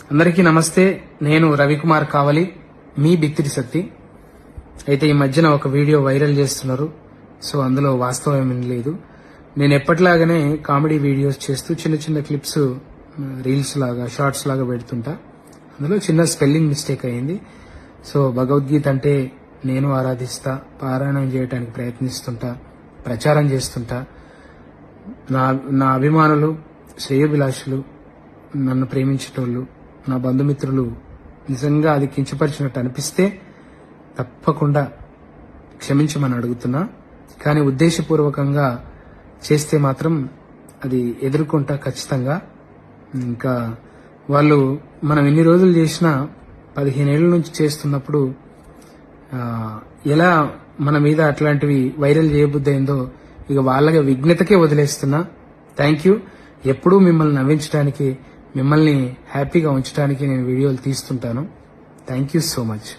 అందరికీ నమస్తే. నేను రవికుమార్ కావలి, మీ బిత్తిరి శక్తి. అయితే ఈ మధ్యన ఒక వీడియో వైరల్ చేస్తున్నారు. సో అందులో వాస్తవం ఏమీ లేదు. నేను ఎప్పటిలాగానే కామెడీ వీడియోస్ చేస్తూ చిన్న చిన్న క్లిప్స్ రీల్స్ లాగా షార్ట్స్ లాగా పెడుతుంటా. అందులో చిన్న స్పెల్లింగ్ మిస్టేక్ అయింది. సో భగవద్గీత అంటే నేను ఆరాధిస్తా, పారాయణం చేయడానికి ప్రయత్నిస్తుంటా, ప్రచారం చేస్తుంటా. నా అభిమానులు, శ్రేయోభిలాషులు, నన్ను ప్రేమించేటోళ్ళు, నా బంధుమిత్రులు నిజంగా అది కించపరిచినట్టు అనిపిస్తే తప్పకుండా క్షమించమని అడుగుతున్నా. కానీ ఉద్దేశపూర్వకంగా చేస్తే మాత్రం అది ఎదుర్కొంటా ఖచ్చితంగా. ఇంకా వాళ్ళు మనం ఎన్ని రోజులు చేసినా 15 ఏళ్ల నుంచి చేస్తున్నప్పుడు ఎలా మన మీద అట్లాంటివి వైరల్ చేయబుద్దయిందో ఇక వాళ్ళకి విఘ్నతకే వదిలేస్తున్నా. Thank you. ఎప్పుడూ మిమ్మల్ని నవ్వించడానికి, మిమ్మల్ని హ్యాపీగా ఉంచడానికి నేను వీడియోలు తీస్తుంటాను. Thank you so much.